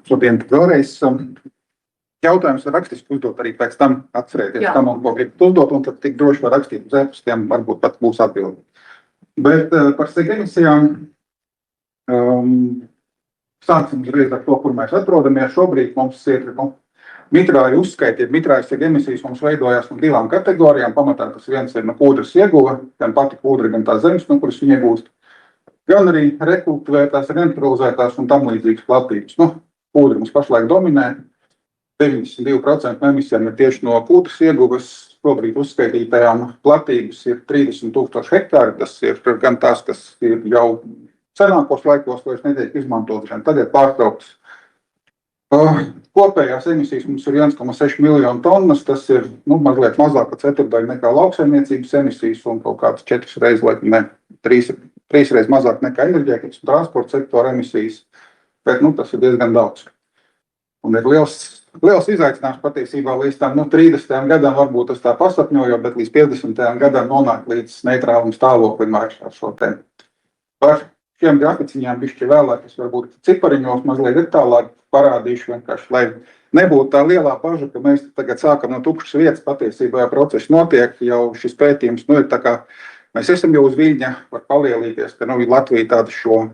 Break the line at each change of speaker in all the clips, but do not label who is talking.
šodien vēlreiz jautājums var rakstiski uzdot arī pēc tam atcerēties, kam un ko gribat uzdot, un tad tik droši var rakstīt uz e-pastiem, varbūt pat būs atbildi. Bet par seg emisijām sāksim uzreiz ar to, kur mēs atrodamies. Šobrīd mums ir mitrāju uzskaiti, mitrāju seg emisijas mums veidojās no divām kategorijām. Pamatā tas viens ir no kūdras ieguva, gan pati kūdra, gan tā zemes, no kuras viņi iegūst, gan arī rekultivētās, renaturalizētās un tam līdzīgas platības. Kūdra mums pašlaik dominē, 92% no emisijām ir tieši no kūdras ieguvas. Šobrīd uzskaitītajām platības ir 30,000 hektāri, tas ir gan tās, kas ir jau senākos laikos, vairs netiek izmantotas, gan tagad pārtrauktas. Kopējās emisijas mums ir 1,6 miljonu tonnas, tas ir mazliet mazāk par ceturdaļu nekā lauksaimniecības emisijas un kaut kāds 4 reizes, trīs reizes mazāk nekā enerģētikas un transporta sektora emisijas, bet tas ir diezgan daudz. Un ir liels izaicinājums patiesībā līdz tam 30. gadam, varbūt tas tā pasapņojo, bet līdz 50. gadam nonāk līdz neitrālam stāvoklim ar šo tēmu. Par šiem graficiņām bišķi vēlāk, es varbūt cipariņos mazliet detālāk parādīšu vienkārši, lai nebūtu tā lielā baža, ka mēs tagad sākam no tukšas vietas, patiesībā process notiek, jau šis pētījums, ir tā kā mēs esam jau uz viļņa, var palielīties, ka Latvija tāda šo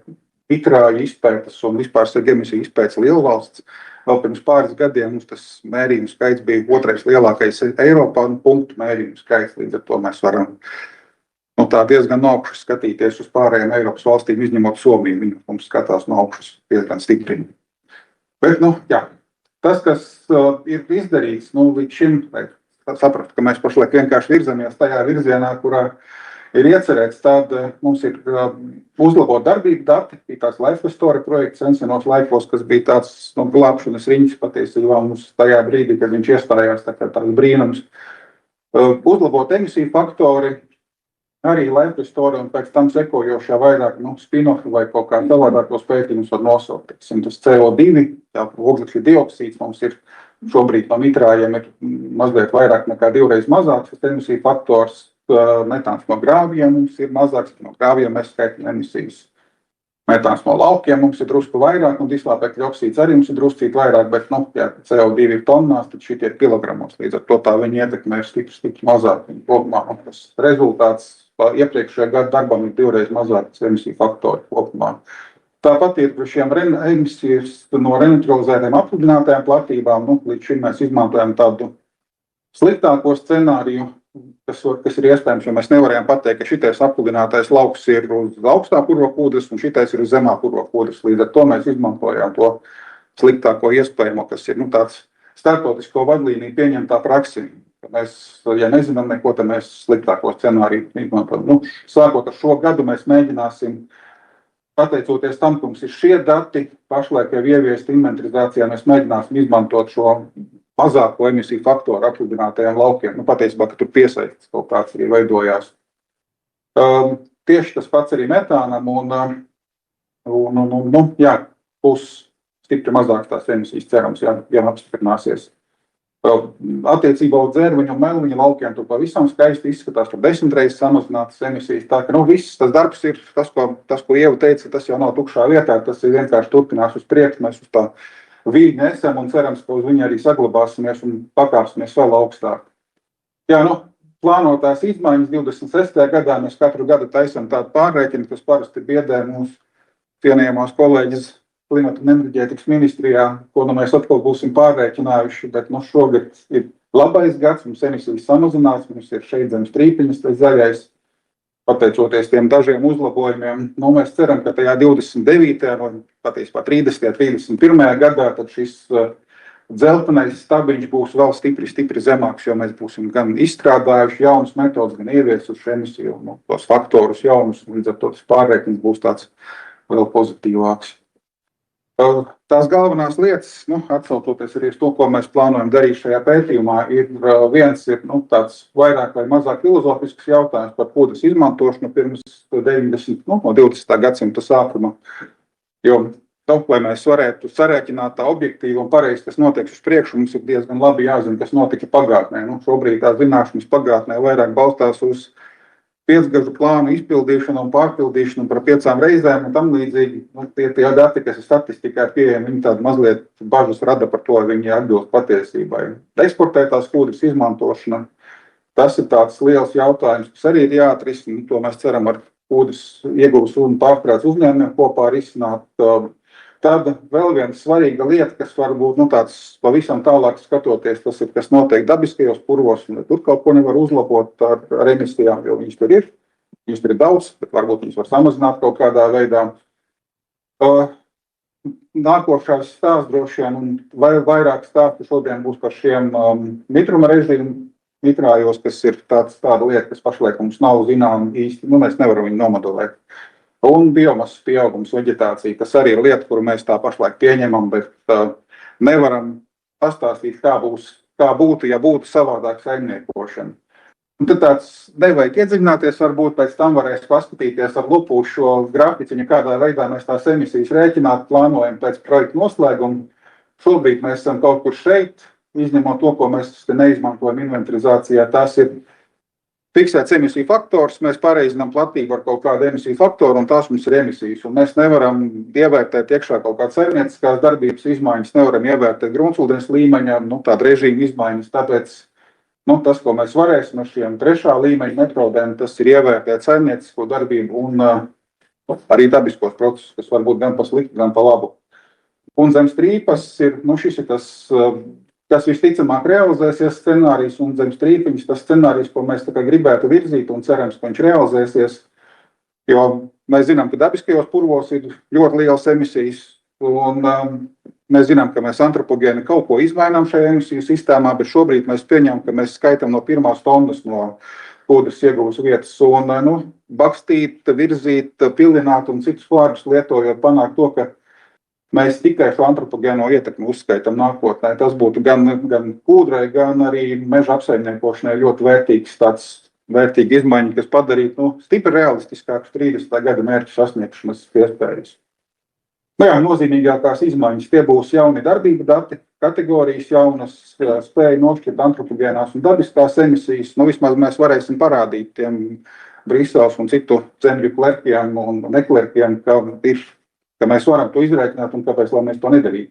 mitrāju izpētes un vispār seg emisiju izpētes lielvalsts. Vēl pirms pāris gadiem mums tas mērījums skaits bija otrais lielākais Eiropā un punktu mērījums skaits, līdz ar to mēs varam tā diezgan no augšas skatīties uz pārējiem Eiropas valstīm, izņemot Somiju, viņi mums skatās no augšas diezgan stipri. Bet, tas, kas ir izdarīts, līdz šim, saprast, ka mēs pašlaik vienkārši virzamies tajā virzienā, kurā ir iecerēts, tad mums ir uzlabot darbību dati, bija tāds Life Story projekts sensenos laikos, kas bija tāds glābšanas riņķis patiesībā mums tajā brīdī, kad viņš iestājās, tāds brīnums. Uzlabot emisiju faktori, arī Life Story un pēc tam sekojošā vairāk spin-offi vai kaut kā savādākos pētījumus var nosaukt. Tas CO2, oglekļa dioksīds mums ir šobrīd no mitrājiem ir mazliet vairāk nekā 2 reizes mazāks, tas emisiju faktors. Metāns no grāvjiem mums ir mazāks, no grāvjiem mēs skaitam emisijas. Metāns no laukiem mums ir drusku vairāk, un dislāpekļa oksīds arī mums ir druscīt vairāk, bet, ja CO2 ir tonnās, tad šitie ir kilogramos. Līdz ar to tā viņa ietekme ir stipri mazāk. Kopumā tas rezultāts iepriekšējā gada darbam ir 2 reizes mazāks emisiju faktori kopumā. Tāpat ir šiem emisijas no renaturalizētiem apludinātajām platībām. Līdz šim mēs izmantojam tādu sliktāko scenāriju, kas ir iespējams, jo mēs nevarējām pateikt, ka šitais apludinātais lauks ir uz augstā purvokūdras un šitais ir uz zemā purvokūdras. Līdz ar to mēs izmantojām to sliktāko iespējamo, kas ir tāds starptautisko vadlīniju pieņemtā praksi. Mēs, ja nezinām neko, tad mēs sliktāko scenāriju izmantojam. Sākot ar šo gadu mēs mēģināsim, pateicoties tam, ka mums ir šie dati, pašlaik jau ieviest inventarizācijā, mēs mēģināsim izmantot šo mazāko emisiju faktoru apludinātajiem laukiem. Patiesībā, ka tur piesaistīts kaut kāds arī veidojās. Tieši tas pats arī metānam būs stipri mazāks tās emisijas cerams, ja apstiprināsies. Attiecībā uz dzērviņu un melniņu laukiem tur pavisam skaisti izskatās, tur 10 reizes samazinātas emisijas. Tā ka viss tas darbs ir, tas, ko Ieva teica, tas jau nav tukšā vietā, tas ir vienkārši turpinās uz priekšu, mēs uz tā viļņa esam un cerams, ka uz viņu arī saglabāsimies un pakāpsimies vēl augstāk. Plānotās izmaiņas 26. gadā mēs katru gadu taisam tādu pārreikinu, kas parasti biedē mūsu cienījamās kolēģis Klimata un enerģētikas ministrijā, ko mēs atkal būsim pārreikinājuši, bet šogad ir labais gads, mums emisijas samazinās, mums ir šeit zem strīpiņas, tas zaļais, pateicoties tiem dažiem uzlabojumiem. Mēs ceram, ka tajā 29. un patiesībā 30. 31. gadā tad šis dzeltenais stabiņš būs vēl stipri zemāks, jo mēs būsim gan izstrādājuši jaunas metodas, gan ieviesuši emisiju, tos faktorus jaunus, līdz ar to tas pārreikins būs tāds vēl pozitīvāks. Tās galvenās lietas, atsaucoties arī uz to, ko mēs plānojam darīt šajā pētījumā, viens ir tāds vairāk vai mazāk filozofisks jautājums par kūdras izmantošanu pirms 20. gadsimta sākuma. Jo, lai mēs varētu sarēķināt tā objektīvi un pareizi, kas notiek uz priekšu, mums ir diezgan labi jāzina, kas notika pagātnē. Šobrīd tā zināšanas pagātnē vairāk balstās uz piecgažu plānu izpildīšanu un pārpildīšanu par 5 reizēm un tam līdzīgi. Tie dati, kas ir statistikā pieejami, viņi tādu mazliet bažas rada par to, vai viņi atbilst patiesībai. Eksportētās kūdras izmantošana, tas ir tāds liels jautājums, kas arī ir jāatrisina. To mēs ceram ar kūdras ieguvas un pārstrādes uzņēmumiem kopā risināt. Tad vēl viena svarīga lieta, kas varbūt tāds pavisam tālāk skatoties, tas ir, kas notiek dabiskajos purvos, un tur kaut ko nevar uzlabot ar emisijām, jo viņas tur ir. Viņas tur ir daudz, bet varbūt viņas var samazināt kaut kādā veidā. Nākošais stāsts droši vien, un vairāk stāstu šodien būs par šiem mitruma režīmu mitrājos, kas ir tāda lieta, kas pašlaik mums nav zinām īsti, mēs nevaram viņu nomodelēt. Un biomasas pieaugums, veģetācija, kas arī ir lieta, kuru mēs tā pašlaik pieņemam, bet nevaram pastāstīt, kā būtu, ja būtu savādāk saimniekošana. Un tad tāds nevajag iedziļināties, varbūt pēc tam varēs paskatīties ar lupu šo grafiku, kādā veidā mēs tās emisijas rēķināt, plānojam pēc projekta noslēguma. Šobrīd mēs esam kaut kur šeit, izņemot to, ko mēs neizmantojam inventarizācijā, tas ir fiksēts emisiju faktors, mēs pareizinām platību ar kaut kādu emisiju faktoru, un tās mums ir emisijas. Un mēs nevaram ievērtēt iekšā kaut kādas saimnieciskās darbības izmaiņas, nevaram ievērtēt gruntsūdens līmeņa, tāda režīma izmaiņas. Tāpēc tas, ko mēs varēsim ar šiem 3. līmeņa metodēm, tas ir ievērtēt saimniecisko darbību un arī dabiskos procesus, kas var būt gan pa sliktu, gan pa labu. Un zem strīpas ir, šis ir tas, kas visticamāk realizēsies scenārijs, un zem strīpiņas tas scenārijs, ko mēs gribētu virzīt un cerams, ka viņš realizēsies, jo mēs zinām, ka dabiskajos purvos ir ļoti lielas emisijas, un mēs zinām, ka mēs antropogēni kaut ko izmainām šajā emisiju sistēmā, bet šobrīd mēs pieņemam, ka mēs skaitam no 1. tonnas no kūdras ieguvas vietas, un bakstīt, virzīt, pilināt un citus vārdus lietojot panākt to, ka mēs tikai šo antropogēno ietekmi uzskaitam nākotnē. Tas būtu gan kūdrai, gan arī meža apsaimniekošanai ļoti vērtīga izmaiņa, kas padarītu stipri realistiskākus 30. gada mērķu sasniegšanas iespējas. Nozīmīgākās izmaiņas tie būs jauni darbību dati, kategorijas jaunas, spēja nošķirt antropogēnās un dabiskās emisijas. Vismaz mēs varēsim parādīt tiem Briseles un citu zemļu klerkiem un neklerkiem, ka mēs varam to izrēķināt un kāpēc, lai mēs to nedarītu.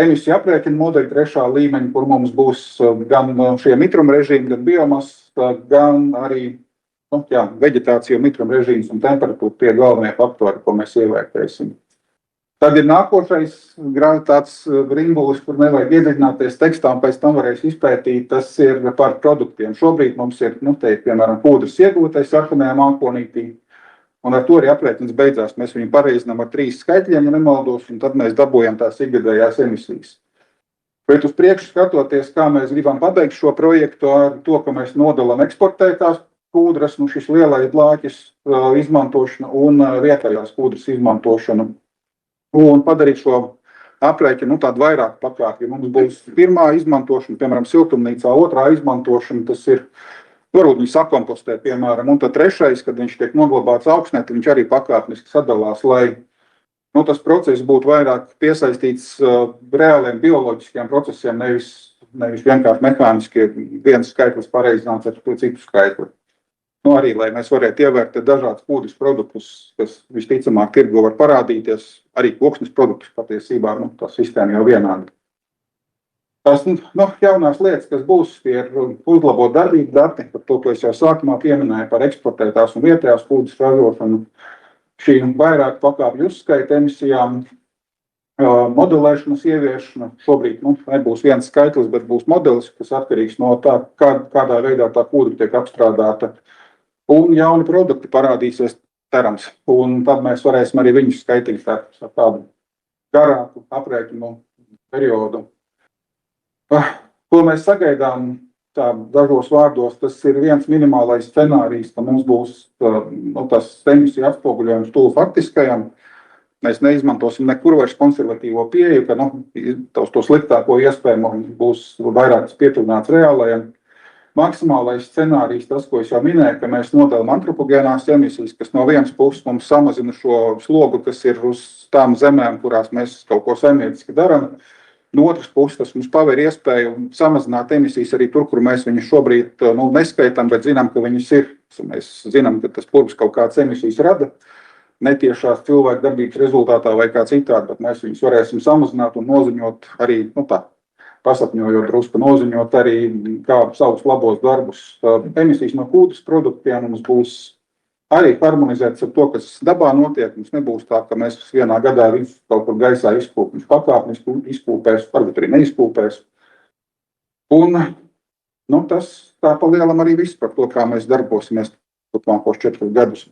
Emisiju aprēķina modeļi 3. līmeņa, kur mums būs gan šie mitruma režīmi, gan biomasas, gan arī veģetācija, mitruma režīms un temperatūra tie galvenie faktori, ko mēs ievērtēsim. Tad ir nākošais tāds grimbulis, kur nevajag iedziļināties tekstā un pēc tam varēs izpētīt, tas ir par produktiem. Šobrīd mums ir, piemēram, kūdras iegūtais sarkanajā mākonītī. Un ar to arī aprēķins beidzās. Mēs viņu pareizinām ar 3 skaitļiem, ja nemaldos, un tad mēs dabūjam tās ikgadējās emisijas. Bet uz priekšu skatoties, kā mēs gribam pabeigt šo projektu ar to, ka mēs nodalām eksportētās kūdras, šis lielais blāķis izmantošana un vietējās kūdras izmantošana. Un padarīt šo aprēķinu tādu vairāk pakāpju. Mums būs 1. izmantošana, piemēram, siltumnīcā, 2. izmantošana, tas ir varbūt viņu sakompostēt, piemēram, un tad 3., kad viņš tiek noglabāts augstnē, tad viņš arī pakāpeniski sadalās, lai tas process būtu vairāk piesaistīts reāliem bioloģiskiem procesiem, nevis vienkārši mehāniski viens skaitlis pareizināts ar citu skaitli. Arī, lai mēs varētu ievērtēt dažādas kūdras produktus, kas visticamāk tirgo var parādīties, arī koksnes produktus patiesībā, tā sistēma jau vienāda. Tās jaunās lietas, kas būs, ir uzlabot darbību dati, par to, ko es jau sākumā pieminēju, par eksportētās un vietējās kūdras ražošanu, šī vairāk pakāpju uzskaita emisijām, modelēšanas ieviešana. Šobrīd nebūs viens skaitlis, bet būs modelis, kas atkarīgs no tā, kādā veidā tā kūdra tiek apstrādāta. Un jauni produkti parādīsies cerams, un tad mēs varēsim arī viņus skaitīt ar tādu garāku aprēķinu periodu. Ko mēs sagaidām dažos vārdos, tas ir viens minimālais scenārijs, ka mums būs tas emisiju atspoguļojums tuvu faktiskajam. Mēs neizmantosim nekur vairs konservatīvo pieeju, ka to sliktāko iespējamo būs vairāk pietuvināts reālajam. Maksimālais scenārijs, tas, ko es jau minēju, ka mēs nodalām antropogēnās emisijas, kas no vienas puses mums samazina šo slogu, kas ir uz tām zemēm, kurās mēs kaut ko saimnieciski darām. No otras puses tas mums paver iespēju samazināt emisijas arī tur, kur mēs viņus šobrīd neskaitam, bet zinām, ka viņas ir. Mēs zinām, ka tas purvs kaut kādas emisijas rada netiešās cilvēku darbības rezultātā vai kā citādi, bet mēs viņus varēsim samazināt un noziņot arī, pasapņojot drusku, noziņot arī kā savus labos darbus. Emisijas no kūtas produktiem mums būs arī harmonizētas ar to, kas dabā notiek. Mums nebūs tā, ka mēs vienā gadā visu kaut kur gaisā izpūpēs, pakāpni izpūpēs, varbūt arī neizpūpēs. Un tas tā pa lielam arī viss par to, kā mēs darbosimies turpmākos 4 gadus.